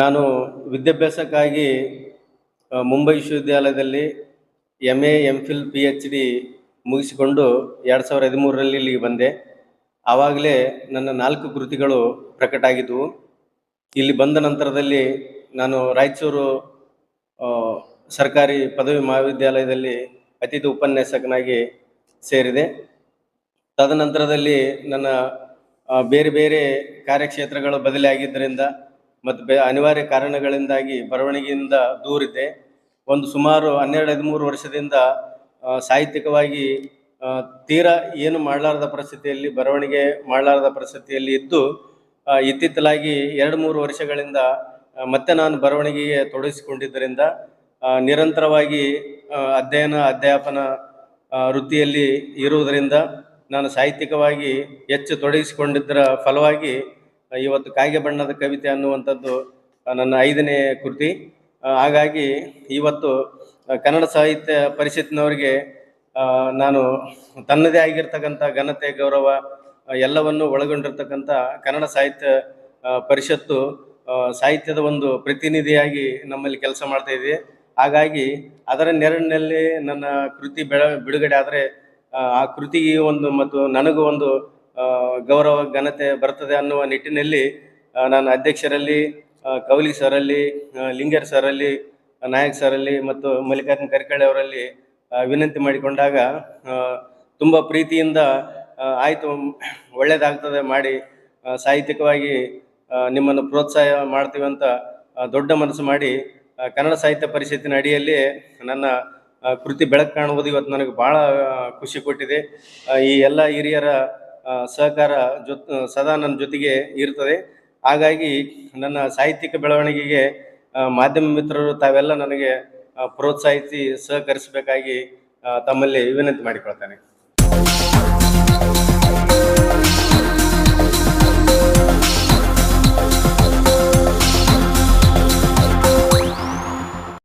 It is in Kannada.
ನಾನು ವಿದ್ಯಾಭ್ಯಾಸಕ್ಕಾಗಿ ಮುಂಬೈ ವಿಶ್ವವಿದ್ಯಾಲಯದಲ್ಲಿ MA, MPhil, PhD ಮುಗಿಸಿಕೊಂಡು 2013ರಲ್ಲಿ ಇಲ್ಲಿಗೆ ಬಂದೆ. ಆವಾಗಲೇ ನನ್ನ 4 ಕೃತಿಗಳು ಪ್ರಕಟ ಆಗಿದ್ದವು. ಇಲ್ಲಿ ಬಂದ ನಂತರದಲ್ಲಿ ನಾನು ರಾಯಚೂರು ಸರ್ಕಾರಿ ಪದವಿ ಮಹಾವಿದ್ಯಾಲಯದಲ್ಲಿ ಅತಿಥಿ ಉಪನ್ಯಾಸಕನಾಗಿ ಸೇರಿದೆ. ತದನಂತರದಲ್ಲಿ ನನ್ನ ಬೇರೆ ಬೇರೆ ಕಾರ್ಯಕ್ಷೇತ್ರಗಳು ಬದಲಿ ಆಗಿದ್ದರಿಂದ ಮತ್ತು ಅನಿವಾರ್ಯ ಕಾರಣಗಳಿಂದಾಗಿ ಬರವಣಿಗೆಯಿಂದ ದೂರಿದ್ದೆ. ಒಂದು ಸುಮಾರು 12-13 ವರ್ಷದಿಂದ ಸಾಹಿತ್ಯಿಕವಾಗಿ ತೀರಾ ಏನು ಮಾಡಲಾರದ ಪರಿಸ್ಥಿತಿಯಲ್ಲಿ, ಬರವಣಿಗೆ ಮಾಡಲಾರದ ಪರಿಸ್ಥಿತಿಯಲ್ಲಿ ಇದ್ದು, ಇತ್ತಿತ್ತಲಾಗಿ 2-3 ವರ್ಷಗಳಿಂದ ಮತ್ತೆ ನಾನು ಬರವಣಿಗೆಗೆ ತೊಡಗಿಸಿಕೊಂಡಿದ್ದರಿಂದ ನಿರಂತರವಾಗಿ ಅಧ್ಯಾಪನ ವೃತ್ತಿಯಲ್ಲಿ ಇರುವುದರಿಂದ ನಾನು ಸಾಹಿತ್ಯಿಕವಾಗಿ ಹೆಚ್ಚು ತೊಡಗಿಸಿಕೊಂಡಿದ್ದರ ಫಲವಾಗಿ ಇವತ್ತು ಕಾಗೆ ಬಣ್ಣದ ಕವಿತೆ ಅನ್ನುವಂಥದ್ದು ನನ್ನ 5ನೇ ಕೃತಿ. ಹಾಗಾಗಿ ಇವತ್ತು ಕನ್ನಡ ಸಾಹಿತ್ಯ ಪರಿಷತ್ತಿನವರಿಗೆ ನಾನು ತನ್ನದೇ ಆಗಿರ್ತಕ್ಕಂಥ ಘನತೆ, ಗೌರವ ಎಲ್ಲವನ್ನು ಒಳಗೊಂಡಿರ್ತಕ್ಕಂಥ ಕನ್ನಡ ಸಾಹಿತ್ಯ ಪರಿಷತ್ತು ಸಾಹಿತ್ಯದ ಒಂದು ಪ್ರತಿನಿಧಿಯಾಗಿ ನಮ್ಮಲ್ಲಿ ಕೆಲಸ ಮಾಡ್ತಾ ಇದೆ. ಹಾಗಾಗಿ ಅದರ ನೆರಳಿನಲ್ಲಿ ನನ್ನ ಕೃತಿ ಬಿಡುಗಡೆ ಆದರೆ ಆ ಕೃತಿಗೆ ಒಂದು ಮತ್ತು ನನಗೂ ಒಂದು ಗೌರವ, ಘನತೆ ಬರ್ತದೆ ಅನ್ನುವ ನಿಟ್ಟಿನಲ್ಲಿ ನಾನು ಅಧ್ಯಕ್ಷರಲ್ಲಿ, ಕೌಲಿ ಸರಲ್ಲಿ, ಲಿಂಗೇರ್ ಸರಲ್ಲಿ, ನಾಯಕ್ ಸರಲ್ಲಿ ಮತ್ತು ಮಲ್ಲಿಕಾರ್ಜುನ ಕರಿಕಳ್ಳಿ ಅವರಲ್ಲಿ ವಿನಂತಿ ಮಾಡಿಕೊಂಡಾಗ ತುಂಬ ಪ್ರೀತಿಯಿಂದ ಆಯಿತು, ಒಳ್ಳೆಯದಾಗ್ತದೆ ಮಾಡಿ, ಸಾಹಿತ್ಯಿಕವಾಗಿ ನಿಮ್ಮನ್ನು ಪ್ರೋತ್ಸಾಹ ಮಾಡ್ತೀವಿ ಅಂತ ದೊಡ್ಡ ಮನಸ್ಸು ಮಾಡಿ ಕನ್ನಡ ಸಾಹಿತ್ಯ ಪರಿಷತ್ತಿನ ಅಡಿಯಲ್ಲಿ ನನ್ನ ಕೃತಿ ಬೆಳಕು ಕಾಣುವುದು ಇವತ್ತು ನನಗೆ ಭಾಳ ಖುಷಿ ಕೊಟ್ಟಿದೆ. ಈ ಎಲ್ಲ ಹಿರಿಯರ ಸಹಕಾರ ಸದಾ ನನ್ನ ಜೊತೆಗೆ ಇರ್ತದೆ. ಹಾಗಾಗಿ ನನ್ನ ಸಾಹಿತ್ಯಿಕ ಬೆಳವಣಿಗೆಗೆ ಮಾಧ್ಯಮ ಮಿತ್ರರು ತಾವೆಲ್ಲ ನನಗೆ ಪ್ರೋತ್ಸಾಹಿಸಿ ಸಹಕರಿಸಬೇಕಾಗಿ ತಮ್ಮಲ್ಲಿ ವಿನಂತಿ ಮಾಡಿಕೊಳ್ತೇನೆ.